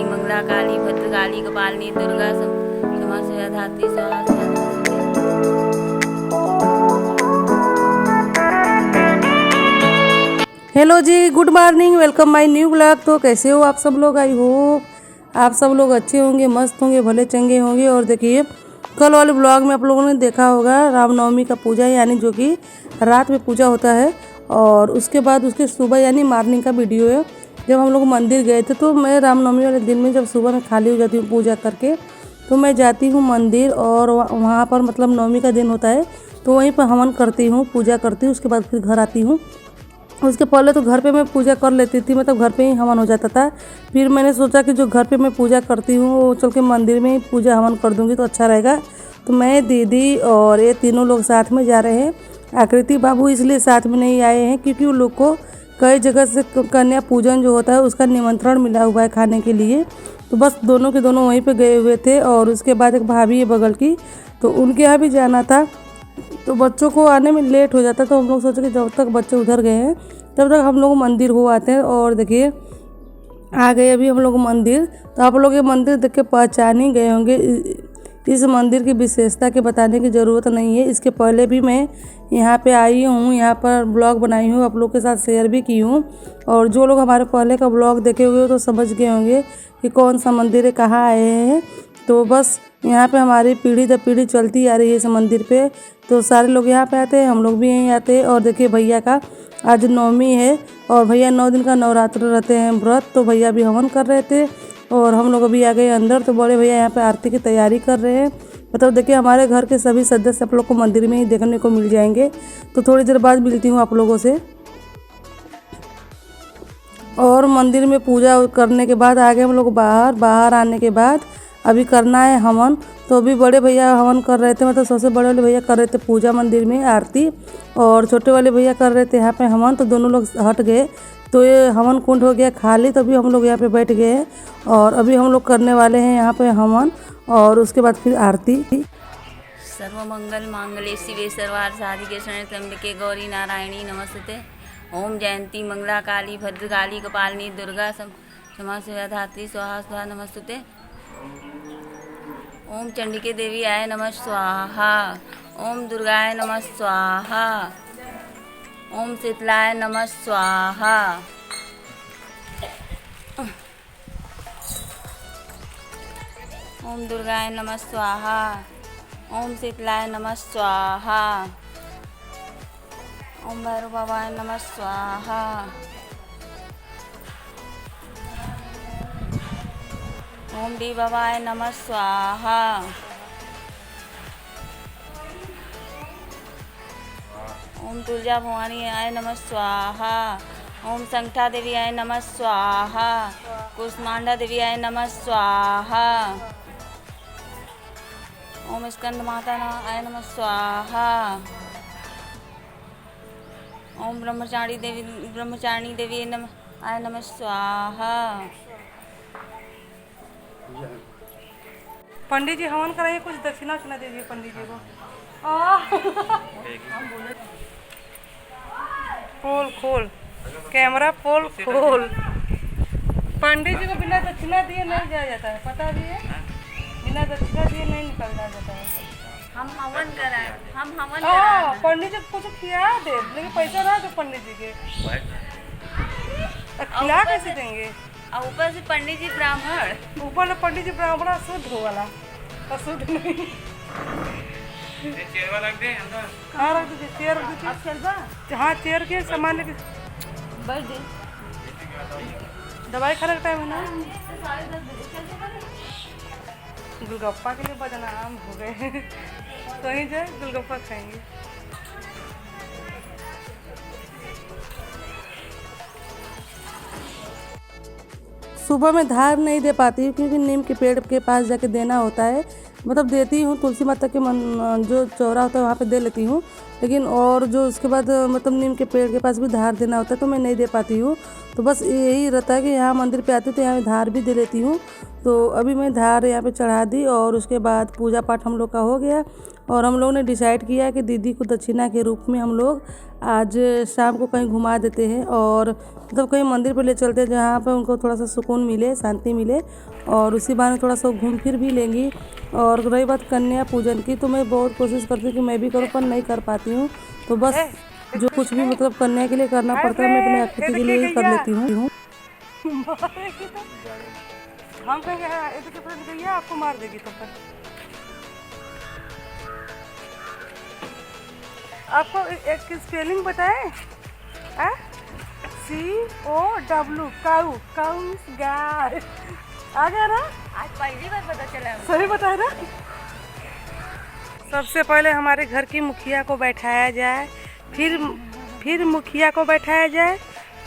मंगला काली भद्रकाली कपालिनी दुर्गा क्षमा शिवा धात्री स्वाहा स्वाहा। Hello ji, good morning, welcome my new blog. तो कैसे हो आप सब लोग? आई होप आप सब लोग अच्छे होंगे, मस्त होंगे, भले चंगे होंगे। और देखिए, कल वाले ब्लॉग में आप लोगों ने देखा होगा रामनवमी का पूजा, यानी जो कि रात में पूजा होता है और उसके बाद उसके सुबह यानी मॉर्निंग का वीडियो है। जब हम लोग मंदिर गए थे तो मैं रामनवमी वाले दिन में जब सुबह में खाली हो जाती हूँ पूजा करके, तो मैं जाती हूँ मंदिर और वहाँ पर मतलब नवमी का दिन होता है तो वहीं पर हवन करती हूँ, पूजा करती हूँ। उसके बाद फिर घर आती हूँ। उसके पहले तो घर पे मैं पूजा कर लेती थी, मतलब घर पे ही हवन हो जाता था। फिर मैंने सोचा कि जो घर पे मैं पूजा करती हूँ वो चल के मंदिर में ही पूजा हवन कर दूँगी तो अच्छा रहेगा। तो मैं, दीदी और ये तीनों लोग साथ में जा रहे हैं। आकृति बाबू इसलिए साथ में नहीं आए हैं क्योंकि उन लोग को कई जगह से कन्या पूजन जो होता है उसका निमंत्रण मिला हुआ है खाने के लिए। तो बस दोनों के दोनों वहीं पर गए हुए थे। और उसके बाद एक भाभी है बगल की, तो उनके यहाँ भी जाना था। तो बच्चों को आने में लेट हो जाता, तो हम लोग सोचे कि जब तक बच्चे उधर गए हैं तब तक हम लोग मंदिर हो आते हैं। और देखिए, आ गए अभी हम लोग मंदिर। तो आप लोग ये मंदिर देख के पहचान ही गए होंगे। इस मंदिर की विशेषता के बताने की ज़रूरत नहीं है। इसके पहले भी मैं यहाँ पे आई हूँ, यहाँ पर ब्लॉग बनाई हूँ, आप लोग के साथ शेयर भी की हूँ। और जो लोग हमारे पहले का ब्लॉग देखे हुए हो तो समझ गए होंगे कि कौन सा मंदिर है, कहाँ आए हैं। तो बस यहाँ पे हमारी पीढ़ी दर पीढ़ी चलती आ रही है इस मंदिर पे। तो सारे लोग यहाँ पे आते हैं, हम लोग भी यहीं आते हैं। और देखिए, भैया का आज नवमी है और भैया 9 दिन का नवरात्र रहते हैं व्रत, तो भैया भी हवन कर रहे थे और हम लोग अभी आ गए अंदर। तो बड़े भैया यहाँ पे आरती की तैयारी कर रहे हैं। मतलब देखिए, हमारे घर के सभी सदस्य आप लोग को मंदिर में ही देखने को मिल जाएंगे। तो थोड़ी देर बाद मिलती हूँ आप लोगों से। और मंदिर में पूजा करने के बाद आ गए हम लोग बाहर आने के बाद अभी करना है हवन। तो अभी बड़े भैया हवन कर रहे थे, मतलब सबसे बड़े वाले भैया कर रहे थे पूजा मंदिर में आरती, और छोटे वाले भैया कर रहे थे यहाँ पे हवन। तो दोनों लोग हट गए तो ये हवन कुंड हो गया खाली। तो अभी हम लोग यहाँ पे बैठ गए हैं और अभी हम लोग करने वाले हैं यहाँ पे हवन और उसके बाद फिर आरती। सर्वमंगल मांगल्ये शिवे सर्वार्थ साधिके शरण्ये त्र्यंबके गौरी नारायणी नमस्ते। ओम जयंती मंगला काली भद्रकाली कपालिनी दुर्गा क्षमा शिवा धात्री स्वाहा स्वाहा नमस्ते। ओम चंडिके देवी आय नमः स्वाहा। ओम दुर्गाय नमः स्वाहा। ओम शीतलाय नमः स्वाहा। ओम दुर्गाय नमः स्वाहा। ओम शीतलाय नमः स्वाहा। ओम भैरव बाबाय नमः स्वाहा। ओम डी बाबाय नमः स्वाहा। ओम तुलजा भवानी आय नमः स्वाहा। ओम संख्या देवी आय नमः स्वाहा। कुष्मांडा देवी आय नमः स्वाहा। ओम स्कंद माता आय नमः स्वाहा। ओम ब्रह्मचारिणी देवी आय नमः स्वाहा। पंडित जी हवन कराइए, कुछ दक्षिणा उक्षिणा दीजिए पंडित जी को। पोल खोल, कैमरा पोल खोल। पंडित जी को बिना दक्षिणा दिए नहीं जाया जाता है, पता भी है? बिना दक्षिणा दिए नहीं निकलना जाता है। हम हवन कराएं। पंडित जी को कुछ खिला दे, लेकिन पैसा ना दे पंडित जी के, खिला कैसे देंगे? और ऊपर से पंडित जी ब्राह्मण, ऊपर पंडित जी ब्राह्मण अशुद्ध हो वाला, अशुद्ध नहीं। चेयर वाला रख दे अंदर। हाँ रख दीजिए, चेयर रख दीजिए। हाँ चेयर के सामान लेके बैठ दे। दवाई खाने का टाइम है ना। गोलगप्पा के लिए बदनाम हो गए। तो ही जाए गोलगप्पा खाएंगे। सुबह में धार नहीं दे पाती हूँ क्योंकि नीम के पेड़ के पास जाके देना होता है। मतलब देती हूँ, तुलसी माता के जो चौरा होता है वहाँ पे दे लेती हूँ, लेकिन और जो उसके बाद मतलब नीम के पेड़ के पास भी धार देना होता है तो मैं नहीं दे पाती हूँ। तो बस यही रहता है कि यहाँ मंदिर पे आती तो यहाँ धार भी दे लेती हूँ। तो अभी मैं धार यहाँ पे चढ़ा दी और उसके बाद पूजा पाठ हम लोग का हो गया। और हम लोग ने डिसाइड किया कि दीदी को दक्षिणा के रूप में हम लोग आज शाम को कहीं घुमा देते हैं और मतलब कहीं मंदिर पर ले चलते हैं जहाँ पर उनको थोड़ा सा सुकून मिले, शांति मिले और उसी बहाने थोड़ा सा घूम फिर भी लेंगी। और रही बात कन्या पूजन की, तो मैं बहुत कोशिश करती हूँ कि मैं भी करूँ पर नहीं कर पाती हूँ। तो बस जो कुछ भी मतलब कन्या के लिए करना पड़ता है मैं अपने आकृति के लिए ही कर लेती हूँ। हम कहेंगे आपको मार देगी तो फिर आपको एक स्पेलिंग बताए COW काऊ, काऊ मीन्स गाय। आ गया ना? आज पहली बार पता चला। सही बताया ना? सबसे पहले हमारे घर की मुखिया को बैठाया जाए, फिर मुखिया को बैठाया जाए,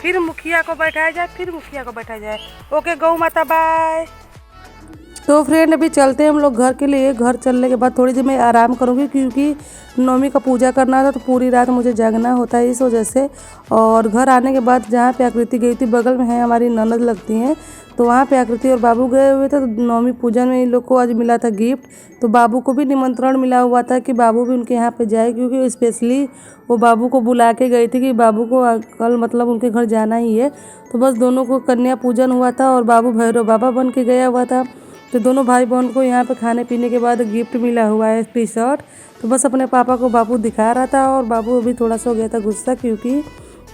फिर मुखिया को बैठाया जाए, फिर मुखिया को बैठाया जाए। ओके गौ माता बाय। तो फ्रेंड अभी चलते हैं हम लोग घर के लिए। घर चलने के बाद थोड़ी देर मैं आराम करूँगी क्योंकि नवमी का पूजा करना था तो पूरी रात मुझे जागना होता है इस वजह से। और घर आने के बाद जहाँ पे आकृति गई थी, बगल में है हमारी ननद लगती हैं, तो वहाँ पे आकृति और बाबू गए हुए थे। तो नवमी पूजन में इन लोग को आज मिला था गिफ्ट, तो बाबू को भी निमंत्रण मिला हुआ था कि बाबू भी उनके यहाँ पे जाए क्योंकि स्पेशली वो बाबू को बुला के गई थी कि बाबू को कल मतलब उनके घर जाना ही है। तो बस दोनों को कन्या पूजन हुआ था और बाबू भैरव बाबा बन के गया हुआ था। तो दोनों भाई बहन को यहाँ पे खाने पीने के बाद गिफ्ट मिला हुआ है टी शर्ट। तो बस अपने पापा को बाबू दिखा रहा था और बाबू अभी थोड़ा सा हो गया था गुस्सा क्योंकि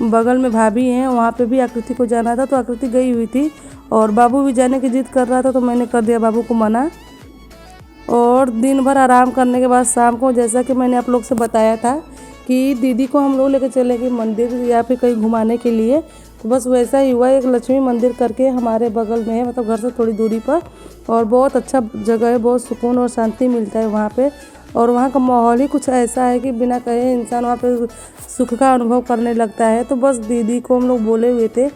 बगल में भाभी हैं, वहाँ पे भी आकृति को जाना था। तो आकृति गई हुई थी और बाबू भी जाने की जिद कर रहा था, तो मैंने कर दिया बाबू को मना। और दिन भर आराम करने के बाद शाम को जैसा कि मैंने आप लोग से बताया था कि दीदी को हम लोग लेकर चलेंगे मंदिर या फिर कहीं घुमाने के लिए, तो बस वैसा ही हुआ। एक लक्ष्मी मंदिर करके हमारे बगल में है, मतलब घर से थोड़ी दूरी पर, और बहुत अच्छा जगह है, बहुत सुकून और शांति मिलता है वहाँ पे। और वहाँ का माहौल ही कुछ ऐसा है कि बिना कहे इंसान वहाँ पे सुख का अनुभव करने लगता है। तो बस दीदी को हम लोग बोले हुए थे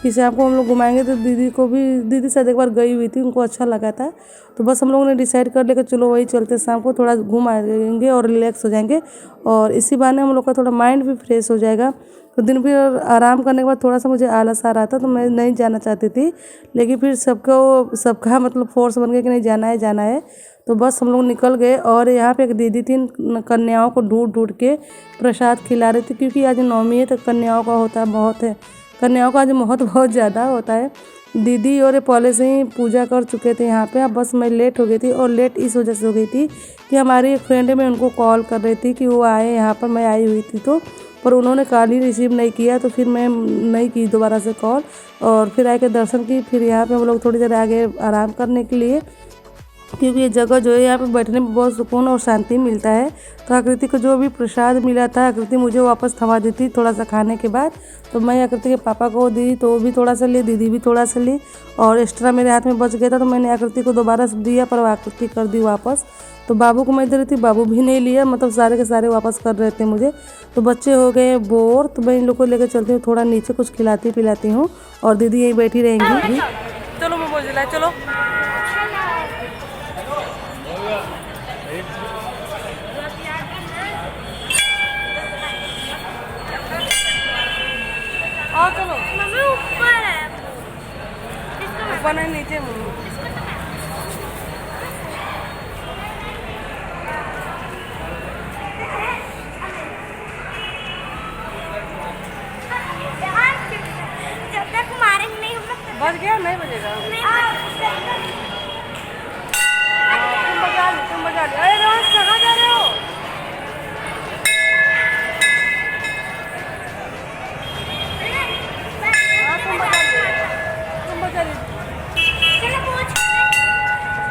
कि शाम को हम लोग घुमाएंगे, तो दीदी शायद एक बार गई हुई थी, उनको अच्छा लगा था। तो बस हम लोगों ने डिसाइड कर लिया कि चलो वही चलते, शाम को थोड़ा घूम आएंगे और रिलैक्स हो जाएंगे और इसी बहाने हम लोग का थोड़ा माइंड भी फ्रेश हो जाएगा। तो दिन भर आराम करने के बाद थोड़ा सा मुझे आलस आ रहा था, तो मैं नहीं जाना चाहती थी, लेकिन फिर सबका मतलब फोर्स बन गया कि नहीं जाना है। तो बस हम लोग निकल गए और यहाँ पे एक दीदी थी, कन्याओं को ढूंढ के प्रसाद खिला रही थी क्योंकि आज नवमी है तो कन्याओं का होता है कन्याओं का आज महत्व बहुत ज़्यादा होता है। दीदी और पहले से ही पूजा कर चुके थे यहाँ पे। अब बस मैं लेट हो गई थी और लेट इस वजह से हो गई थी कि हमारी एक फ्रेंड है, मैं उनको कॉल कर रही थी कि वो आए यहाँ पर, मैं आई हुई थी तो, पर उन्होंने कॉल ही रिसीव नहीं किया, तो फिर मैं नहीं की दोबारा से कॉल और फिर आके दर्शन की। फिर यहाँ पे हम लोग थोड़ी देर आगे आराम करने के लिए, क्योंकि ये जगह जो है यहाँ पे बैठने में बहुत सुकून और शांति मिलता है। तो आकृति को जो भी प्रसाद मिला था आकृति मुझे वापस थमा दी थी थोड़ा सा खाने के बाद। तो मैं आकृति के पापा को दी तो वो भी थोड़ा सा ली, दीदी भी थोड़ा सा ली और एक्स्ट्रा मेरे हाथ में बच गया था, तो मैंने आकृति को दोबारा से दिया पर आकृति कर दी वापस। तो बाबू को मैं दे रही थी, बाबू भी नहीं लिया, मतलब सारे के सारे वापस कर रहे थे मुझे। तो बच्चे हो गए बोर, तो मैं इन लोग को लेकर चलती हूँ थोड़ा नीचे, कुछ खिलाती पिलाती हूँ और दीदी यहीं बैठी रहेंगी। चलो मोमोज दिलाए, चलो आओ, चलो मम्मी ऊपर है, ऊपर नहीं नीचे मम्मी। जब तक मारेंगे नहीं हम लोग बज गया, नहीं बजेगा। तुम बजा लो। अरे रोज कहाँ जा रहे हो?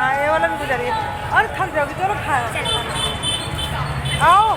हाँ ये वाला भी गुजारिए और थक जाओगे, चलो खाओ आओ।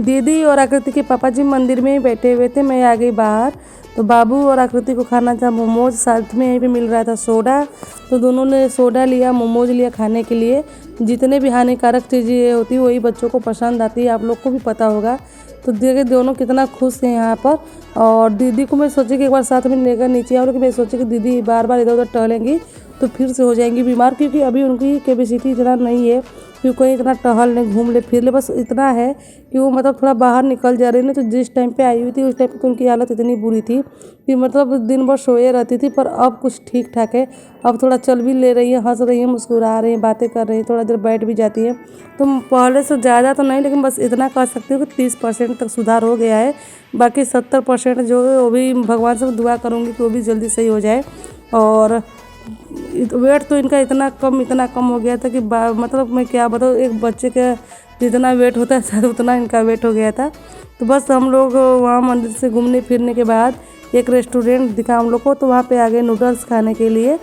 दीदी और आकृति के पापा जी मंदिर में ही बैठे हुए थे, मैं आ गई बाहर। तो बाबू और आकृति को खाना था मोमोज, साथ में यहीं पे मिल रहा था सोडा, तो दोनों ने सोडा लिया, मोमोज लिया खाने के लिए। जितने भी हानिकारक चीज़ें होती है वही बच्चों को पसंद आती है, आप लोग को भी पता होगा। तो देखे दोनों कितना खुश हैं यहाँ पर। और दीदी को मैं सोची कि एक बार साथ में लेकर नीचे आऊँ, लेकिन मैं सोची कि दीदी बार बार इधर उधर टहलेंगी तो फिर से हो जाएंगी बीमार, क्योंकि अभी उनकी कैपेसिटी इतना नहीं है कि कहीं इतना टहल ले, घूम ले, फिर ले। बस इतना है कि वो मतलब थोड़ा बाहर निकल जा रही ना। तो जिस टाइम पे आई हुई थी उस टाइम पे तो उनकी हालत इतनी बुरी थी कि मतलब दिन भर सोए रहती थी, पर अब कुछ ठीक ठाक है। अब थोड़ा चल भी ले रही है, हंस रही है, मुस्कुरा रही है, बातें कर रही है, थोड़ा देर बैठ भी जाती है। तो पहले से ज़्यादा तो नहीं, लेकिन बस इतना कह सकती हूँ कि 30% तक सुधार हो गया है। बाकी 70% जो है वो भी भगवान से दुआ करूँगी कि वो भी जल्दी सही हो जाए। और वेट तो इनका इतना कम हो गया था कि मतलब मैं क्या बताऊँ, एक बच्चे का जितना वेट होता है शायद उतना इनका वेट हो गया था। तो बस हम लोग वहाँ मंदिर से घूमने फिरने के बाद एक रेस्टोरेंट दिखा हम लोग को, तो वहाँ पे आ गए नूडल्स खाने के लिए।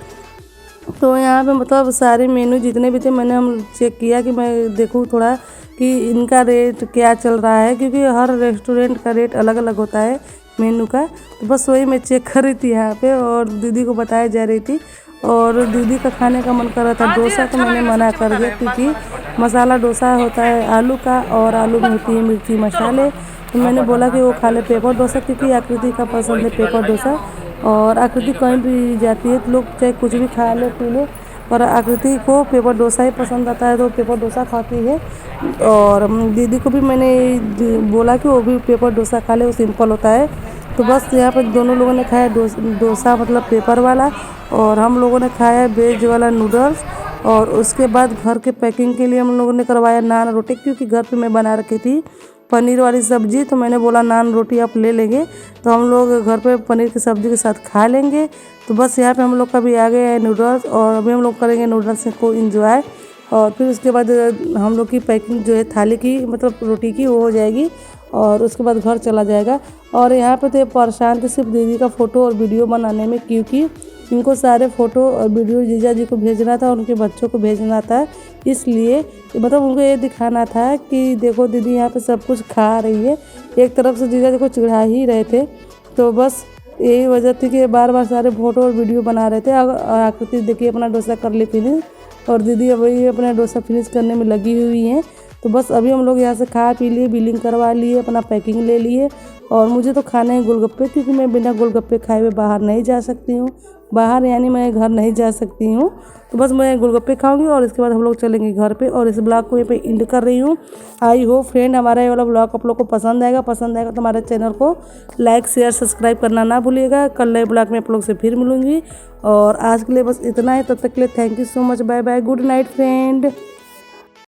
तो यहाँ पे मतलब सारे मेनू जितने भी थे मैंने हम चेक किया कि मैं देखूँ थोड़ा कि इनका रेट क्या चल रहा है, क्योंकि हर रेस्टोरेंट का रेट अलग अलग होता है मेनू का। तो बस वही मैं चेक कर रही थी यहाँ पे और दीदी को बताया जा रही थी। और दीदी का खाने का मन कर रहा था डोसा, तो मैंने मना कर दिया, क्योंकि मसाला डोसा होता है आलू का और आलू में होती है मिर्ची मसाले। तो मैंने बोला कि वो खा ले पेपर डोसा, क्योंकि आकृति का पसंद है पेपर डोसा। और आकृति कहीं भी जाती है तो लोग चाहे कुछ भी खा ले पी ले, पर आकृति को पेपर डोसा ही पसंद आता है, तो पेपर डोसा खाती है। और दीदी को भी मैंने बोला कि वो भी पेपर डोसा खा ले, वो सिंपल होता है। तो बस यहाँ पर दोनों लोगों ने खाया डोसा मतलब पेपर वाला, और हम लोगों ने खाया वेज वाला नूडल्स। और उसके बाद घर के पैकिंग के लिए हम लोगों ने करवाया नान रोटी, क्योंकि घर पे मैं बना रखी थी पनीर वाली सब्ज़ी। तो मैंने बोला नान रोटी आप ले लेंगे, तो हम लोग घर पे पनीर की सब्ज़ी के साथ खा लेंगे। तो बस यहाँ पे हम लोग का भी आ गया है नूडल्स, और अभी हम लोग करेंगे नूडल्स को इंजॉय। और फिर उसके बाद हम लोग की पैकिंग जो है थाली की मतलब रोटी की वो हो जाएगी, और उसके बाद घर चला जाएगा। और यहाँ पे तो परेशान थे सिर्फ दीदी का फ़ोटो और वीडियो बनाने में, क्योंकि इनको सारे फ़ोटो और वीडियो जीजा जी को भेजना था और उनके बच्चों को भेजना था। इसलिए मतलब उनको ये दिखाना था कि देखो दीदी यहाँ पे सब कुछ खा रही है। एक तरफ से जीजा जी को चिढ़ा ही रहे थे। तो बस यही वजह थी कि बार बार सारे फ़ोटो और वीडियो बना रहे थे। आकृति देखिए अपना डोसा कर ली फिनिश, और दीदी अभी अपना डोसा फिनिश करने में लगी हुई हैं। तो बस अभी हम लोग यहाँ से खा पी लिए, बिलिंग करवा लिए, अपना पैकिंग ले लिए। और मुझे तो खाने हैं गोलगप्पे, क्योंकि मैं बिना गोलगप्पे खाए हुए बाहर नहीं जा सकती हूँ। बाहर यानी मैं घर नहीं जा सकती हूँ। तो बस मैं गोलगप्पे खाऊंगी और इसके बाद हम लोग चलेंगे घर पे। और इस ब्लॉग को यहाँ पे एंड कर रही हूँ। आई होप फ्रेंड हमारा ये वाला ब्लॉग आप लोग को पसंद आएगा तो हमारे चैनल को लाइक शेयर सब्सक्राइब करना ना भूलिएगा। कल नए ब्लॉग में आप लोग से फिर मिलूंगी। और आज के लिए बस इतना है, तब तक के लिए thank you so much, bye bye, good night friend.